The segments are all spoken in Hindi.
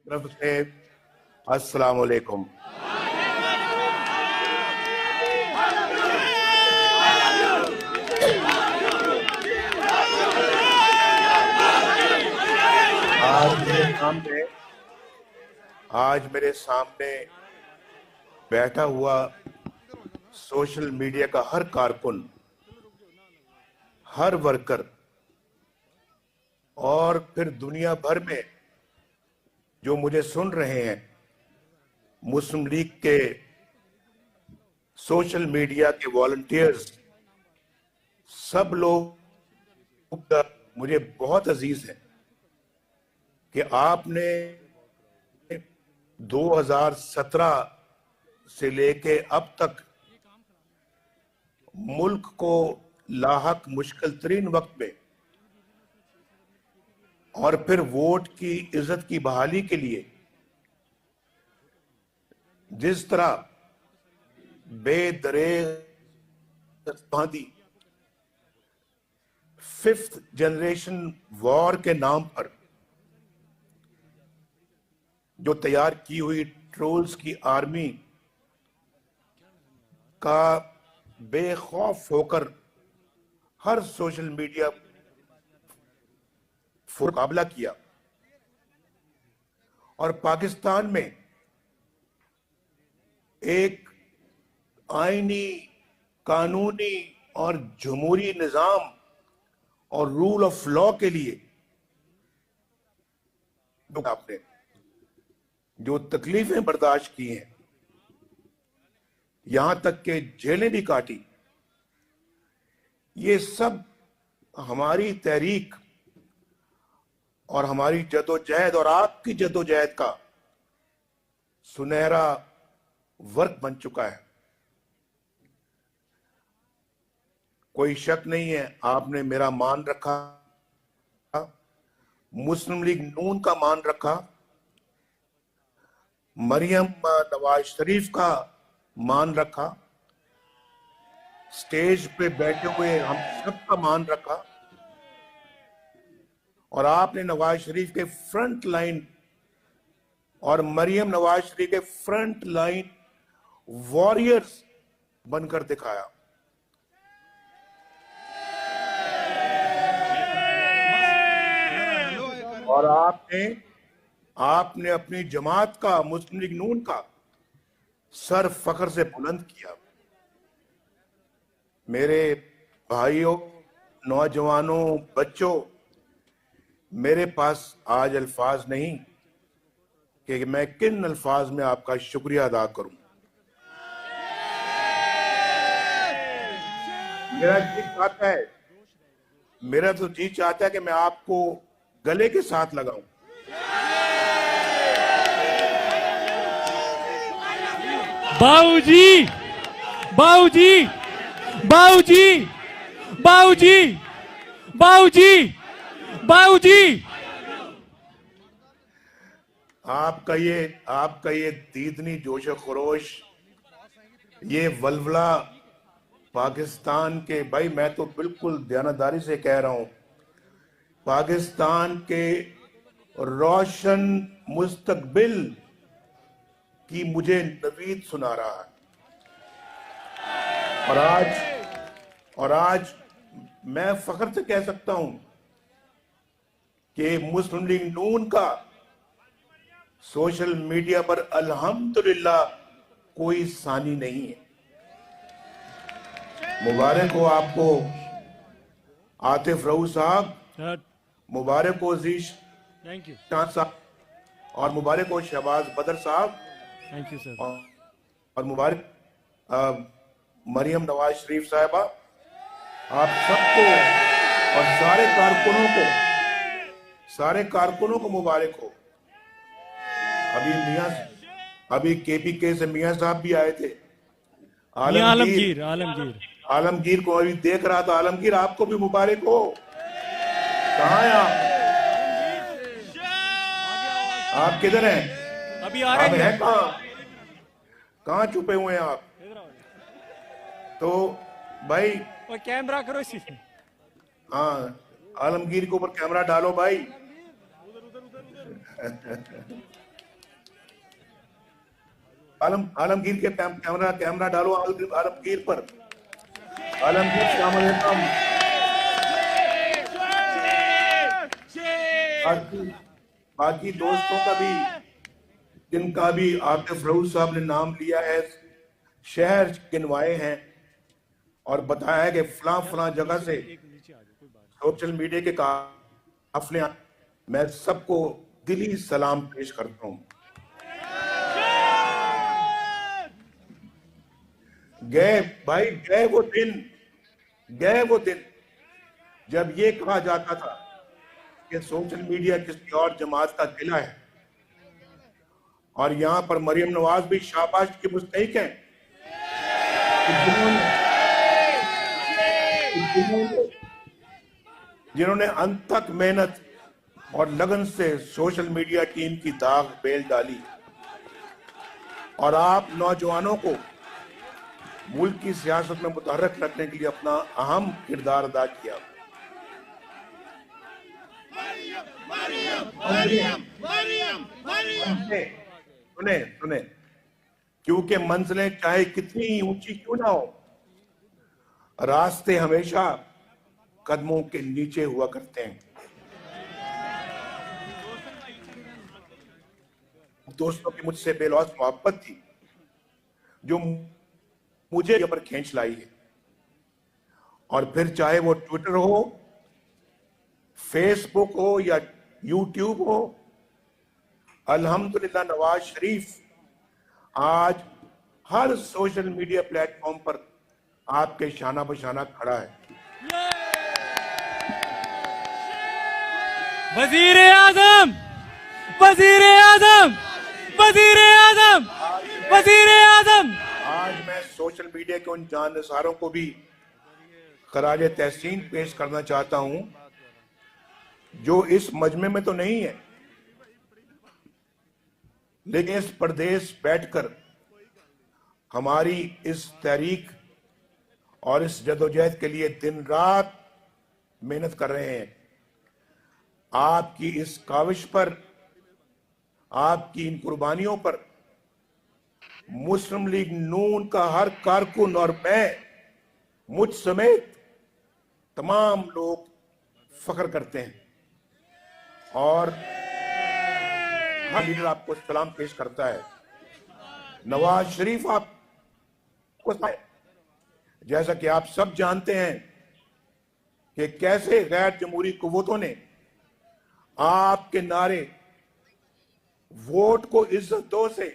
तरफ से अस्सलाम वालेकुम। आज मेरे सामने बैठा हुआ सोशल मीडिया का हर कारकुन, हर वर्कर और फिर दुनिया भर में जो मुझे सुन रहे हैं, मुस्लिम लीग के सोशल मीडिया के वॉलंटियर्स, सब लोग मुझे बहुत अजीज है कि आपने 2017 से लेके अब तक मुल्क को लाहक मुश्किल तरीन वक्त में और फिर वोट की इज्जत की बहाली के लिए जिस तरह बेदरेग बांधी 5th जनरेशन वॉर के नाम पर जो तैयार की हुई ट्रोल्स की आर्मी का बेखौफ होकर हर सोशल मीडिया मुकाबला किया और पाकिस्तान में एक आईनी, कानूनी और जमहूरी निजाम और रूल ऑफ लॉ के लिए आपने जो तकलीफें बर्दाश्त की हैं, यहां तक के जेलें भी काटी, ये सब हमारी तहरीक और हमारी जदोजहद और आपकी जदोजहद का सुनहरा वर्क बन चुका है। कोई शक नहीं है, आपने मेरा मान रखा, मुस्लिम लीग नून का मान रखा, मरियम नवाज शरीफ का मान रखा, स्टेज पे बैठे हुए हम सब का मान रखा और आपने नवाज शरीफ के फ्रंट लाइन और मरियम नवाज शरीफ के फ्रंट लाइन वॉरियर्स बनकर दिखाया। और आपने अपनी जमात का, मुस्लिम लीग नून का सर फख्र से बुलंद किया। मेरे भाइयों, नौजवानों, बच्चों, मेरे पास आज अल्फाज नहीं कि मैं किन अल्फाज में आपका शुक्रिया अदा करूं। मेरा तो जी चाहता है कि मैं आपको गले के साथ लगाऊं। बाऊजी, बाऊजी, बाऊजी, बाऊजी, बाऊजी, बाऊजी, आपका ये दीदनी जोश खरोश, ये वलवला पाकिस्तान के, भाई मैं तो बिल्कुल दयानतदारी से कह रहा हूं, पाकिस्तान के रोशन मुस्तकबिल की मुझे नवीद सुना रहा है। और आज मैं फख्र से कह सकता हूं कि मुस्लिम लीग नून का सोशल मीडिया पर अल्हम्दुलिल्लाह कोई सानी नहीं है। मुबारक हो आपको आतिफ रऊफ साहब, मुबारक हो अजीज थैंक यू साहब, और मुबारक हो शहबाज बदर साहब, थैंक यू सर, और मुबारक मरियम नवाज शरीफ साहिबा, आप सबको और सारे कारकुनों को मुबारक हो। अभी केपीके से मियां साहब भी आए थे, आलमगीर को अभी देख रहा था। आलमगीर आपको भी मुबारक हो। कहाँ हैं आप किधर हैं? अभी आ रहे हैं। कहाँ छुपे हुए हैं आप? तो भाई और कैमरा करो इसी। हाँ, आलमगीर के ऊपर कैमरा डालो भाई। आलमगीर के कैमरा डालो आलमगीर पर। आलमगीर सलाम अलैकुम। बाकी दोस्तों का भी, जिनका भी आतिफ रऊफ साहब ने नाम लिया है, शहर गिनवाए हैं और बताया है कि फलां जगह से सोशल मीडिया के काफिले, मैं सबको दिली सलाम पेश करता हूं। गए वो दिन जब ये कहा जाता था कि सोशल मीडिया किसी और जमात का किला है, और यहां पर मरियम नवाज भी शाबाश की मुस्तहिक है जिन्होंने अंत तक मेहनत और लगन से सोशल मीडिया टीम की दाग बेल डाली और आप नौजवानों को मुल्क की सियासत में मुतहर्रिक रखने के लिए अपना अहम किरदार अदा किया। सुने, क्योंकि मंजिलें चाहे कितनी ऊंची क्यों ना हो, रास्ते हमेशा कदमों के नीचे हुआ करते हैं। दोस्तों की मुझसे बेलौस मोहब्बत थी जो मुझे यहाँ पर खींच लाई है, और फिर चाहे वो ट्विटर हो, फेसबुक हो या यूट्यूब हो, अल्हम्दुलिल्लाह नवाज शरीफ आज हर सोशल मीडिया प्लेटफॉर्म पर आपके शाना बशाना खड़ा है। वजीर आजम, वजीर आजम, वजीर आजम, वजीर आजम। आज मैं सोशल मीडिया के उन जानसारों को भी खराज तहसीन पेश करना चाहता हूं जो इस मजमे में तो नहीं है, लेकिन इस प्रदेश बैठकर हमारी इस तहरीक और इस जदोजहद के लिए दिन रात मेहनत कर रहे हैं। आपकी इस काविश पर, आपकी इन कुर्बानियों पर मुस्लिम लीग नून का हर कारकुन और मैं, मुझ समेत तमाम लोग फख्र करते हैं, और हर लीडर आपको सलाम पेश करता है। नवाज शरीफ आपको, जैसा कि आप सब जानते हैं कि कैसे गैर जमहूरी कुव्वतों ने आपके नारे वोट को इज्जत दो से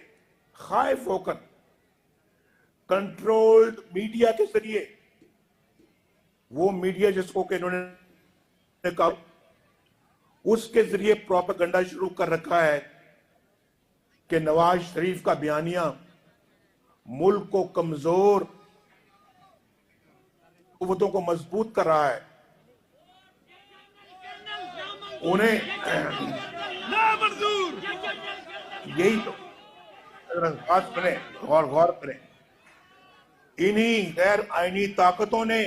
खाइफ होकर कंट्रोल्ड मीडिया के जरिए, वो मीडिया जिसको कि इन्होंने कहा, उसके जरिए प्रोपेगेंडा शुरू कर रखा है कि नवाज शरीफ का बयानिया मुल्क को कमजोर, कुव्वतों को मजबूत कर रहा है। उन्हें यही तो गौर करें, इन्हीं गैर आईनी ताकतों ने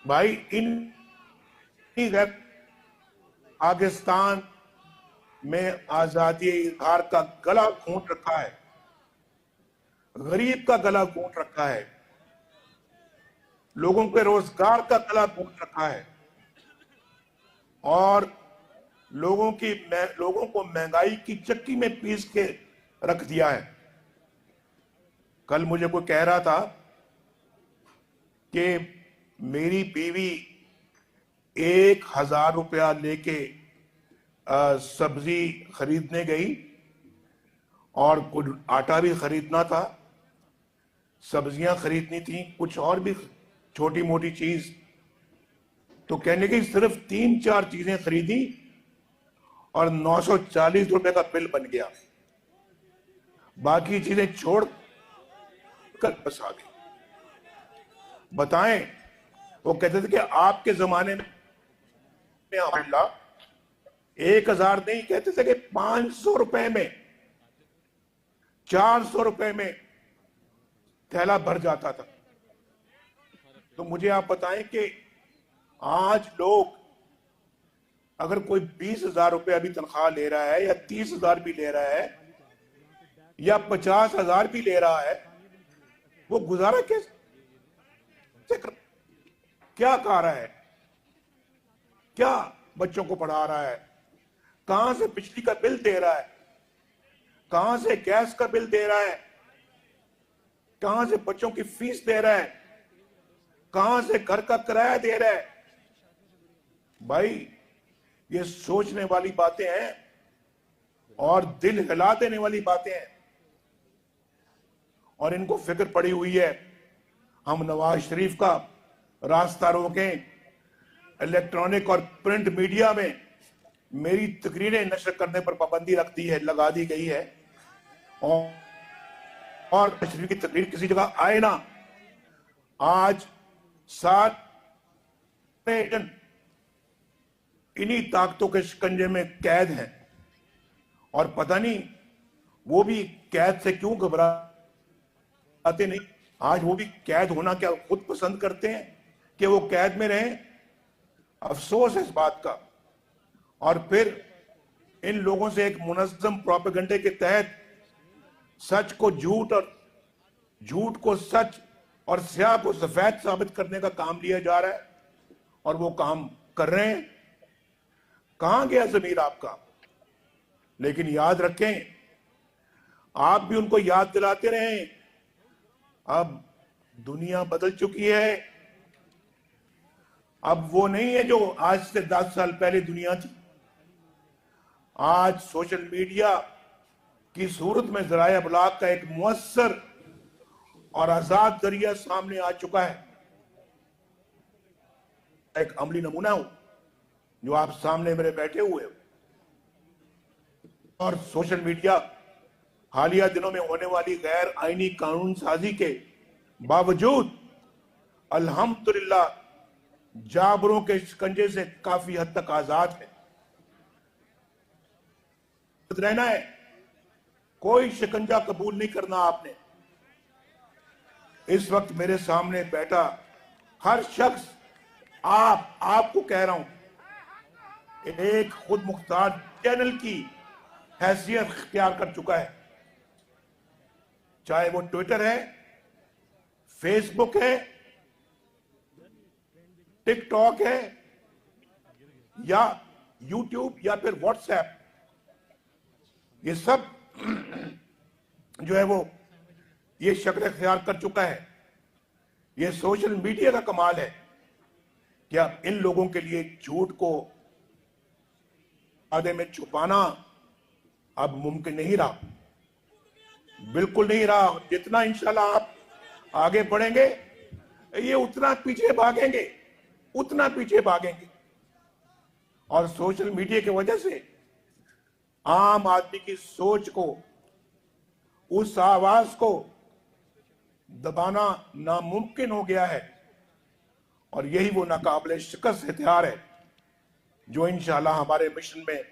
भाई इन्हीं गैर पाकिस्तान में आजादी इजहार का गला घोंट रखा है, गरीब का गला घोंट रखा है, लोगों के रोजगार का गला घोंट रखा है, और लोगों को महंगाई की चक्की में पीस के रख दिया है। कल मुझे कोई कह रहा था कि मेरी बीवी 1000 रुपया लेके सब्जी खरीदने गई और कुछ आटा भी खरीदना था, सब्जियां खरीदनी थी, कुछ और भी छोटी मोटी चीज, तो कहने की सिर्फ 3-4 चीजें खरीदी और 940 रुपए का बिल बन गया, बाकी चीजें छोड़ कर बस आ गई। बताएं, वो कहते थे कि आपके जमाने में 1000 नहीं, कहते थे कि 500 रुपए में, 400 रुपए में थैला भर जाता था। तो मुझे आप बताएं कि आज लोग, अगर कोई 20,000 रुपए अभी तनख्वाह ले रहा है या 30,000 भी ले रहा है, या 50,000 भी ले रहा है, वो गुजारा कैसे क्या खा रहा है, क्या बच्चों को पढ़ा रहा है, कहां से बिजली का बिल दे रहा है, कहां से गैस का बिल दे रहा है, कहां से बच्चों की फीस दे रहा है, कहां से घर का किराया दे रहा है। भाई ये सोचने वाली बातें हैं और दिल हिला देने वाली बातें हैं, और इनको फिक्र पड़ी हुई है हम नवाज शरीफ का रास्ता रोकें, इलेक्ट्रॉनिक और प्रिंट मीडिया में मेरी तकरीरें नशर करने पर पाबंदी लगा दी गई है, और शरीफ की तकरीर किसी जगह आए ना। आज 7 इन्हीं ताकतों के शिकंजे में कैद हैं, और पता नहीं वो भी कैद से क्यों घबराते नहीं। आज वो भी कैद होना क्या खुद पसंद करते हैं कि वो कैद में रहें? अफसोस है इस बात का। और फिर इन लोगों से एक मुनज़्ज़म प्रोपेगेंडे के तहत सच को झूठ और झूठ को सच और स्याह को सफेद साबित करने का काम लिया जा रहा है, और वो काम कर रहे हैं। कहां गया ज़मीर आपका? लेकिन याद रखें, आप भी उनको याद दिलाते रहें, अब दुनिया बदल चुकी है। अब वो नहीं है जो आज से 10 साल पहले दुनिया थी। आज सोशल मीडिया की सूरत में ज़राए अबलाग का एक मुअस्सर और आजाद जरिया सामने आ चुका है। एक अमली नमूना हूं जो आप सामने मेरे बैठे हुए हो। और सोशल मीडिया हालिया दिनों में होने वाली गैर आईनी कानून साजी के बावजूद अल्हम्दुलिल्लाह जाबरों के शिकंजे से काफी हद तक आजाद है। रहना है, कोई शिकंजा कबूल नहीं करना आपने। इस वक्त मेरे सामने बैठा हर शख्स आपको कह रहा हूं, एक खुद मुख्तार चैनल की हैसियत इख्तियार कर चुका है। चाहे वो ट्विटर है, फेसबुक है, टिकटॉक है, या यूट्यूब, या फिर व्हाट्सएप, ये सब जो है वो ये शक्ल इख्तियार कर चुका है। ये सोशल मीडिया का कमाल है कि अब इन लोगों के लिए झूठ को आधे में छुपाना अब मुमकिन नहीं रहा, बिल्कुल नहीं रहा। जितना इंशाल्लाह आप आगे बढ़ेंगे, ये उतना पीछे भागेंगे, उतना पीछे भागेंगे। और सोशल मीडिया की वजह से आम आदमी की सोच को, उस आवाज को दबाना नामुमकिन हो गया है। और यही वो नाकाबिले शिकस्त हथियार है जो इंशाल्लाह हमारे मिशन में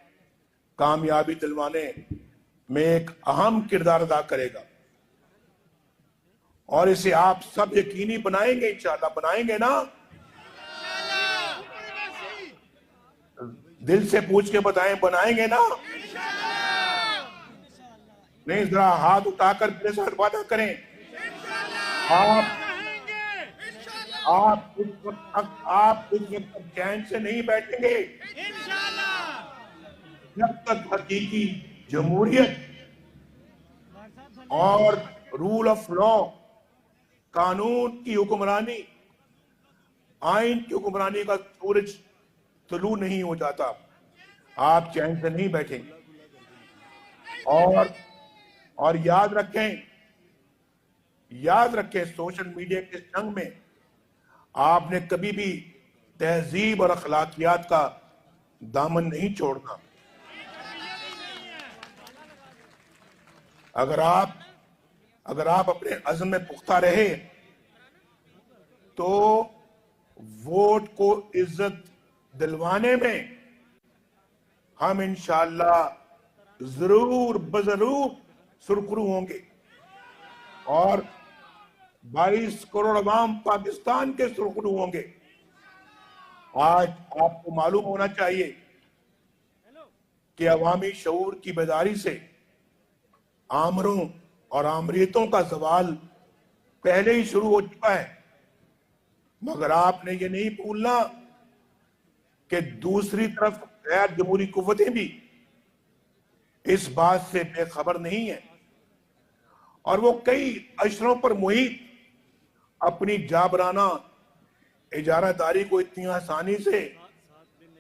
कामयाबी दिलवाने में एक अहम किरदार अदा करेगा। और इसे आप सब यकीनी बनाएंगे, इंशाल्लाह बनाएंगे ना? दिल से पूछ के बताएं, बनाएंगे ना? नहीं, जरा हाथ उठाकर मेरे साथ वादा करें। आप इस वक्त चैन से नहीं बैठेंगे जब तक हकीकी जमहूरियत और रूल ऑफ लॉ, कानून की हुक्मरानी, आइन की हुक्मरानी का सूरज तुलू नहीं हो जाता। आप चैन से नहीं बैठेंगे। और याद रखें, सोशल मीडिया के जंग में आपने कभी भी तहजीब और अखलाकियात का दामन नहीं छोड़ना। अगर आप अपने अज़्म में पुख्ता रहे तो वोट को इज्जत दिलवाने में हम इंशाअल्लाह जरूर सुरखरू होंगे। और 22 करोड़ अवाम पाकिस्तान के सुरखरू होंगे। आज आपको मालूम होना चाहिए कि अवामी शऊर की बेदारी से आमरों और आमरीतों का सवाल पहले ही शुरू हो चुका है, मगर आपने ये नहीं भूलना कि दूसरी तरफ गैर जमहूरी कुव्वतें भी इस बात से बेखबर नहीं है और वो कई अशरों पर मुहित अपनी जाबराना इजारादारी को इतनी आसानी से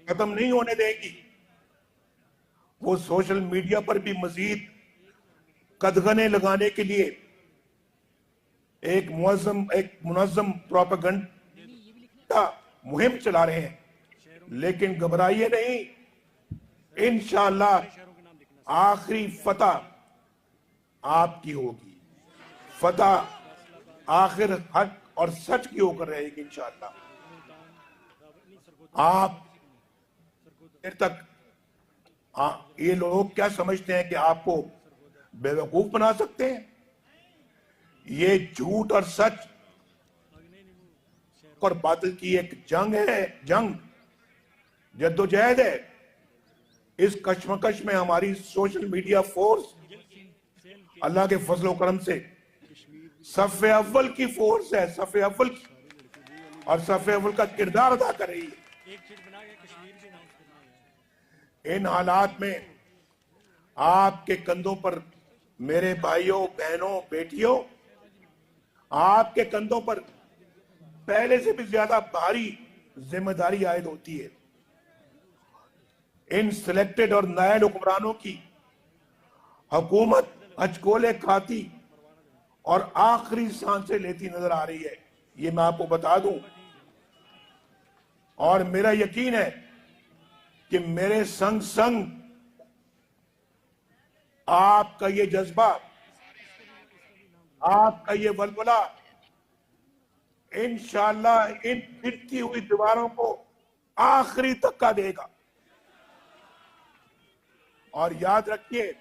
खत्म नहीं होने देगी। वो सोशल मीडिया पर भी मजीद कदगने लगाने के लिए एक मुनज़्ज़म प्रोपेगेंडा मुहिम चला रहे हैं, लेकिन घबराइए नहीं, इंशाअल्लाह आखिरी फतह आपकी होगी। फतह आखिर हक और सच की होकर रहेगी इंशाअल्लाह। आप देर तक ये लोग क्या समझते हैं कि आपको बेवकूफ बना सकते हैं? ये झूठ और सच और बातिल की एक जंग है, जंग जद्दोजहद है। इस कश्मकश में हमारी सोशल मीडिया फोर्स अल्लाह के फजल करम से सफ़े अव्वल की फोर्स है, सफ़े अव्वल की, और सफ़े अव्वल का किरदार अदा कर रही है। इन हालात में आपके कंधों पर मेरे भाइयों बहनों बेटियों, आपके कंधों पर पहले से भी ज्यादा भारी जिम्मेदारी आयद होती है। इन सिलेक्टेड और नायल हुक्मरानों की हुकूमत हचकोले खाती और आखिरी सांसें लेती नजर आ रही है, ये मैं आपको बता दूं। और मेरा यकीन है कि मेरे संग संग आपका ये जज्बा, आपका ये वलवला इंशाअल्लाह इन गिरती हुई दीवारों को आखिरी धक्का देगा। और याद रखिए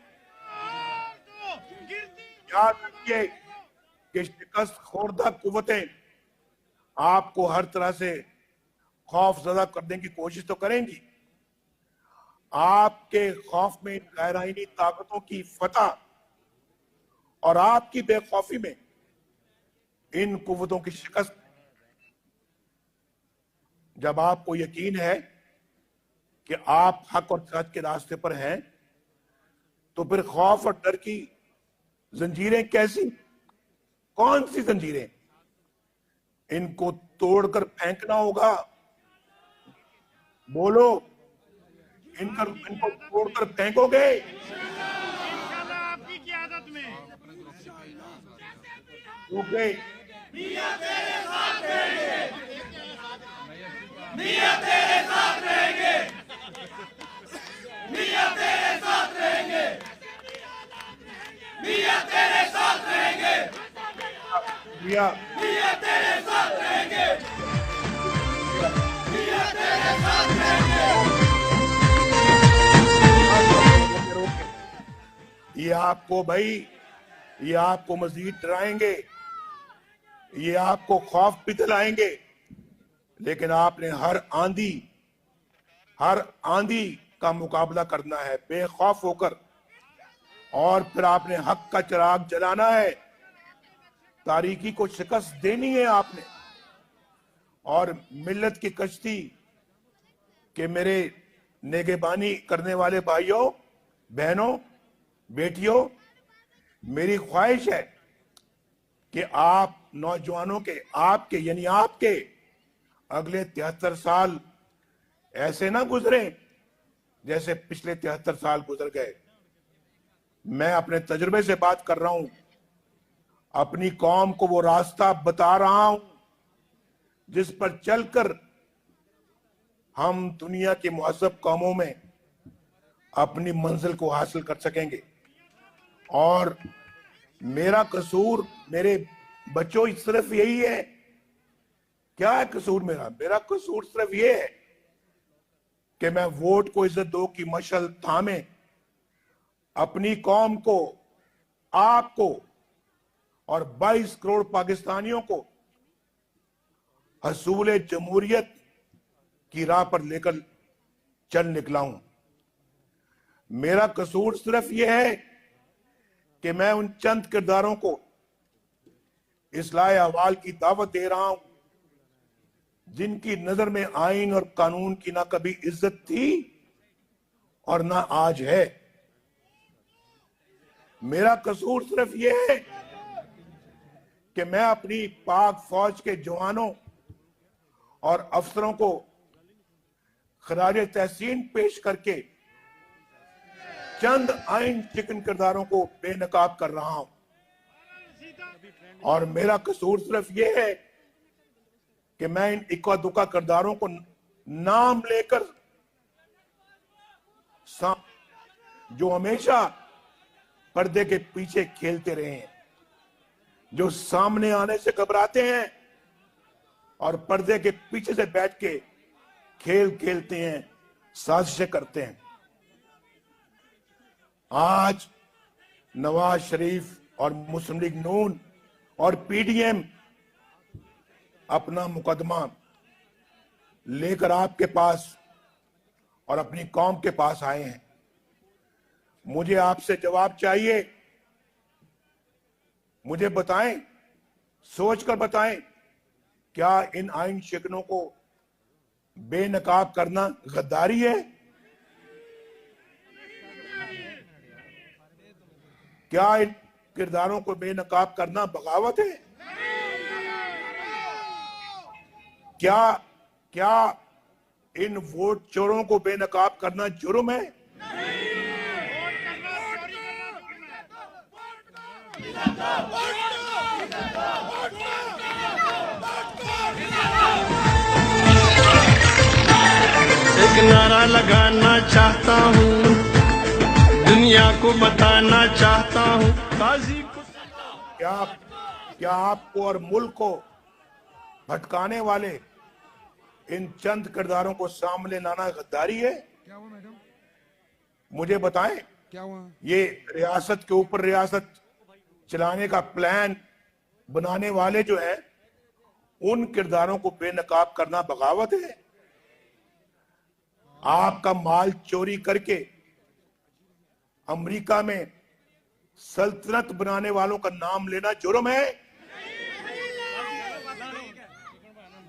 कि शिकस्त खोरदा कुव्वतें आपको हर तरह से खौफजदा करने की कोशिश तो करेंगी। आपके खौफ में गैर आईनी ताकतों की फतह और आपकी बेखौफी में इन कुव्वतों की शिकस्त। जब आपको यकीन है कि आप हक और सच के रास्ते पर हैं, तो फिर खौफ और डर की जंजीरें कैसी, कौन सी जंजीरें? इनको तोड़कर फेंकना होगा। बोलो, इनको तोड़कर फेंकोगे? आपकी क़यादत में क्योंकि मियां तेरे साथ रहेंगे, मियां तेरे साथ रहेंगे, मियां तेरे साथ रहेंगे, मियां तेरे साथ रहेंगे, मियां मियां तेरे साथ रहेंगे, मियां तेरे साथ रहेंगे। ये आपको भाई, ये आपको मजीद डराएंगे, ये आपको खौफ भी दिलाएंगे, लेकिन आपने हर आंधी का मुकाबला करना है बेखौफ होकर, और फिर आपने हक का चिराग जलाना है, तारीकी को शिकस्त देनी है आपने। और मिल्लत की कश्ती के मेरे नेगेबानी करने वाले भाइयों बहनों बेटियों, मेरी ख्वाहिश है कि आप नौजवानों के, आपके यानी आपके अगले 73 साल ऐसे ना गुजरे जैसे पिछले 73 साल गुजर गए। मैं अपने तजुर्बे से बात कर रहा हूं, अपनी कौम को वो रास्ता बता रहा हूं जिस पर चलकर हम दुनिया की मुहज़्ज़ब कौमों में अपनी मंजिल को हासिल कर सकेंगे। और मेरा कसूर, मेरे बच्चों, सिर्फ यही है। क्या है कसूर मेरा? मेरा कसूर सिर्फ ये है कि मैं वोट को इज्जत दो की मशल थामे अपनी कौम को, आपको और 22 करोड़ पाकिस्तानियों को हसूल जमहूरियत की राह पर लेकर चल निकला हूं। मेरा कसूर सिर्फ यह है कि मैं उन चंद किरदारों को इस्लाह अहवाल की दावत दे रहा हूं जिनकी नजर में आइन और कानून की ना कभी इज्जत थी और ना आज है। मेरा कसूर सिर्फ यह है कि मैं अपनी पाक फौज के जवानों और अफसरों को खराज तहसीन पेश करके चंद आइन चिकन किरदारों को बेनकाब कर रहा हूं। और मेरा कसूर सिर्फ यह है कि मैं इन इक्का दुक्का किरदारों को नाम लेकर जो हमेशा पर्दे के पीछे खेलते रहे हैं, जो सामने आने से घबराते हैं और पर्दे के पीछे से बैठ के खेल खेलते हैं, साजिशें करते हैं। आज नवाज शरीफ और मुस्लिम लीग नून और पीडीएम अपना मुकदमा लेकर आपके पास और अपनी कौम के पास आए हैं। मुझे आपसे जवाब चाहिए। मुझे बताएं, सोचकर बताएं, क्या इन आइन शिकनों को बेनकाब करना गद्दारी है? क्या इन किरदारों को बेनकाब करना बगावत है? क्या इन वोट चोरों को बेनकाब करना जुर्म है? एक नारा लगाना चाहता हूँ, दुनिया को बताना चाहता हूँ, काजी को। क्या आपको और मुल्क को भटकाने वाले इन चंद किरदारों को सामने लाना गद्दारी है? क्या हुआ मैडम? मुझे बताएं, क्या हुआ? ये रियासत के ऊपर रियासत चलाने का प्लान बनाने वाले जो है, उन किरदारों को बेनकाब करना बगावत है? आपका माल चोरी करके अमेरिका में सल्तनत बनाने वालों का नाम लेना जुर्म है?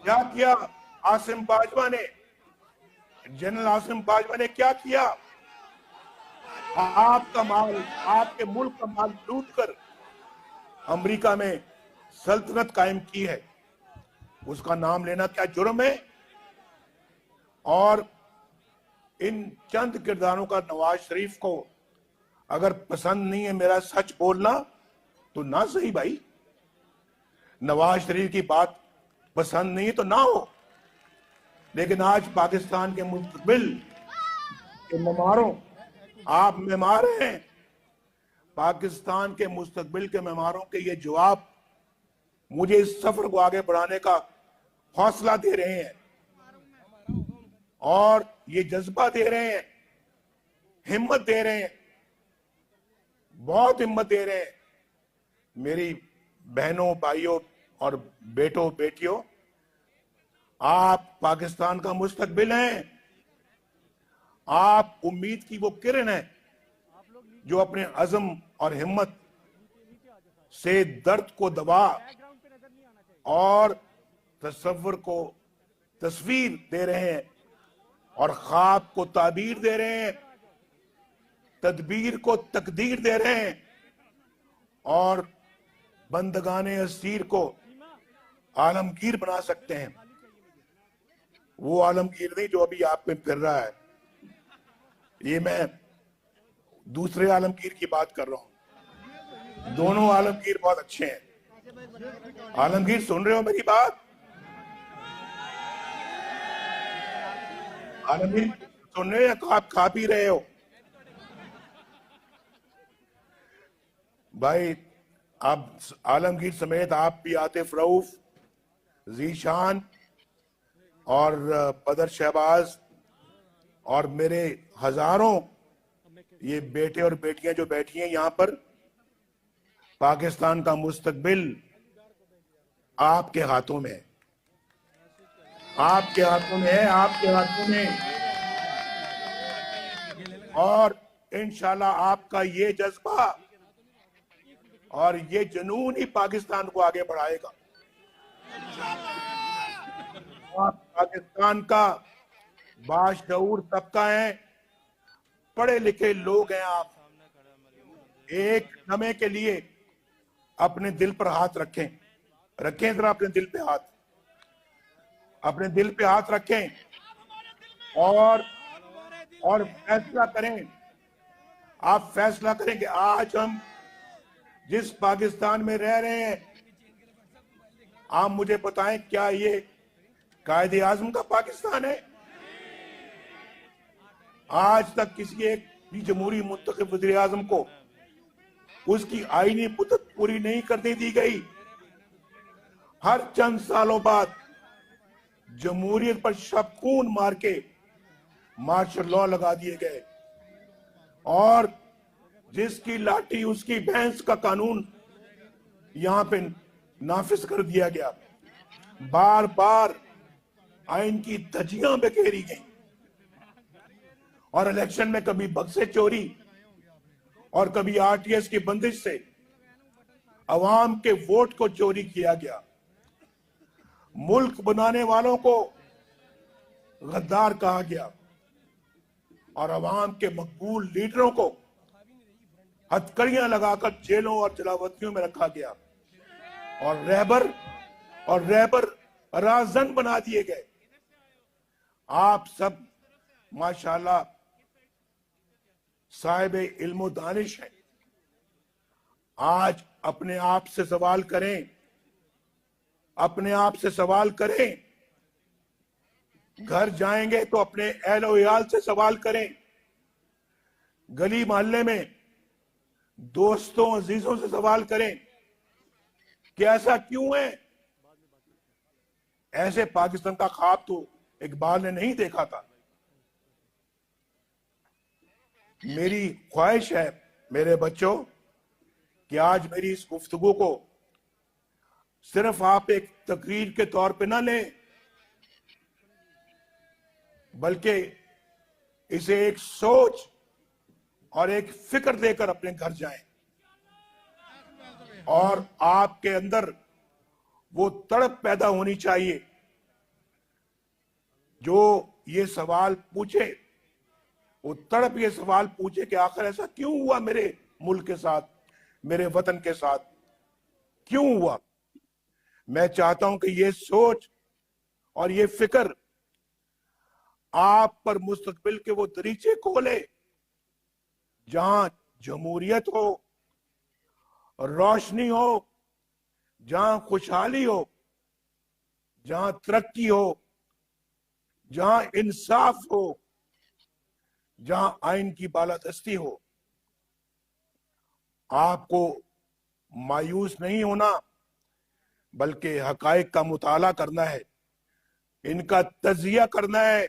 क्या किया आसिम बाजवा ने, जनरल आसिम बाजवा ने क्या किया? आपका माल, आपके मुल्क का माल लूट कर अमेरिका में सल्तनत कायम की है, उसका नाम लेना क्या जुर्म है? और इन चंद किरदारों का नवाज शरीफ को अगर पसंद नहीं है मेरा सच बोलना, तो ना सही भाई, नवाज शरीफ की बात पसंद नहीं है तो ना हो, लेकिन आज पाकिस्तान के मुस्तकबिल के मेहमारों, आप मेहमान हैं, पाकिस्तान के मुस्तकबिल के मेहमारों के ये जवाब मुझे इस सफर को आगे बढ़ाने का हौसला दे रहे हैं और ये जज्बा दे रहे हैं, हिम्मत दे रहे हैं, बहुत हिम्मत दे रहे हैं। मेरी बहनों, भाइयों और बेटों बेटियों, आप पाकिस्तान का मुस्तकबिल हैं। आप उम्मीद की वो किरण है जो अपने अज़म और हिम्मत से दर्द को दबा और तसव्वुर को तस्वीर दे रहे हैं और ख्वाब को ताबीर दे रहे हैं, तदबीर को तकदीर दे रहे हैं और बंदगाने असीर को आलमगीर बना सकते हैं। वो आलमगीर नहीं जो अभी आप में फिर रहा है, ये मैं दूसरे आलमगीर की बात कर रहा हूं। दोनों आलमगीर बहुत अच्छे हैं। आलमगीर सुन रहे हो मेरी बात? आलमगीर सुन रहे हो या आप खा पी रहे हो? भाई आप आलमगीर समेत आप भी, आतिफ रऊफ, जीशान और बदर शहबाज और मेरे हजारों ये बेटे और बेटियां जो बैठी हैं यहाँ पर, पाकिस्तान का मुस्तकबिल आपके हाथों में है, आपके हाथों में है, आपके हाथों में। और इंशाल्लाह आपका ये जज्बा और ये जुनून ही पाकिस्तान को आगे बढ़ाएगा। आप पाकिस्तान का बाशऊर तबका है, पढ़े लिखे लोग हैं आप। एक समय के लिए अपने दिल पर हाथ रखें, रखें जरा अपने दिल पे हाथ, अपने दिल पे हाथ रखें और फैसला करें। आप फैसला करें कि आज हम जिस पाकिस्तान में रह रहे हैं, आप मुझे बताएं क्या ये कायदे आजम का पाकिस्तान है? आज तक किसी एक भी जमहूरी मुंतखब वज़ीर आज़म को उसकी आईनी मुद्दत पूरी नहीं करने दी गई। हर चंद सालों बाद जमहूरियत पर शबखून मार के मार्शल लॉ लगा दिए गए और जिसकी लाठी उसकी भैंस का कानून यहां पे नाफिज कर दिया गया। बार बार आइन की धज्जियां बिखेरी गई और इलेक्शन में कभी बक्से चोरी और कभी आरटीएस की बंदिश से अवाम के वोट को चोरी किया गया। मुल्क बनाने वालों को गद्दार कहा गया और अवाम के मकबूल लीडरों को हथकड़ियां लगाकर जेलों और जलावतियों में रखा गया और रहबर राजन बना दिए गए। आप सब माशाल्लाह साहिब इल्म दानिश हैं। आज अपने आप से सवाल करें, अपने आप से सवाल करें। घर जाएंगे तो अपने अहल वयाल से सवाल करें, गली मोहल्ले में दोस्तों अजीजों से सवाल करें कि ऐसा क्यों है। ऐसे पाकिस्तान का ख्वाब तो इकबाल ने नहीं देखा था। मेरी ख्वाहिश है मेरे बच्चों कि आज मेरी इस गुफ्तगू को सिर्फ आप एक तकरीर के तौर पे ना लें, बल्कि इसे एक सोच और एक फिक्र देकर अपने घर जाएं और आपके अंदर वो तड़प पैदा होनी चाहिए जो ये सवाल पूछे, वो तड़प ये सवाल पूछे कि आखिर ऐसा क्यों हुआ मेरे मुल्क के साथ, मेरे वतन के साथ क्यों हुआ। मैं चाहता हूं कि ये सोच और ये फिक्र आप पर मुस्तकबिल के वो दरीचे खोले जहां जमहूरियत हो, रोशनी हो, जहां खुशहाली हो, जहां तरक्की हो, जहां इंसाफ हो, जहां आइन की बालादस्ती हो। आपको मायूस नहीं होना, बल्कि हकायक का मुताला करना है, इनका तजिया करना है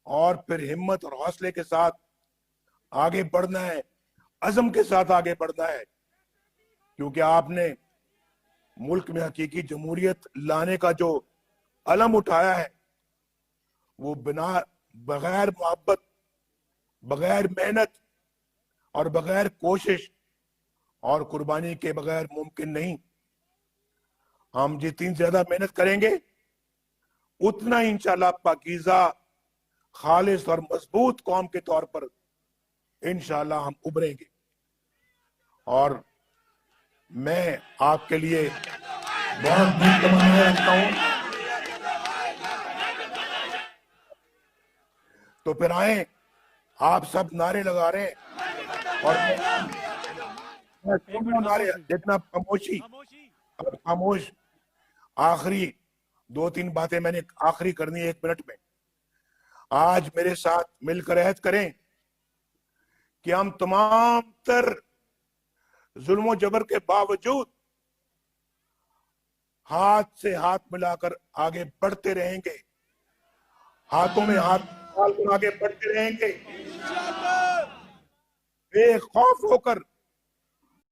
और फिर हिम्मत और हौसले के साथ आगे बढ़ना है, अज़म के साथ आगे बढ़ना है। क्योंकि आपने मुल्क में हकीकी जमहूरियत लाने का जो अलम उठाया है वो बगैर मोहब्बत, बगैर मेहनत और बगैर कोशिश और कुर्बानी के बगैर मुमकिन नहीं। हम जितनी ज्यादा मेहनत करेंगे उतना ही इंशाल्लाह पाकीज़ा, खालिस और मजबूत कौम के तौर पर इंशाल्लाह हम उभरेंगे। और मैं आपके लिए बहुत तमन्ना रखता हूं। तो फिर आए, आप सब नारे लगा रहे हैं और मैं नारे जितना खामोश। आखिरी 2-3 बातें मैंने आखिरी करनी है 1 मिनट में। आज मेरे साथ मिलकर अहद करें कि हम तमाम तर जुल्म जबर के बावजूद हाथ से हाथ मिलाकर आगे बढ़ते रहेंगे, हाथों में हाथ आगे बढ़ते रहेंगे, बेखौफ होकर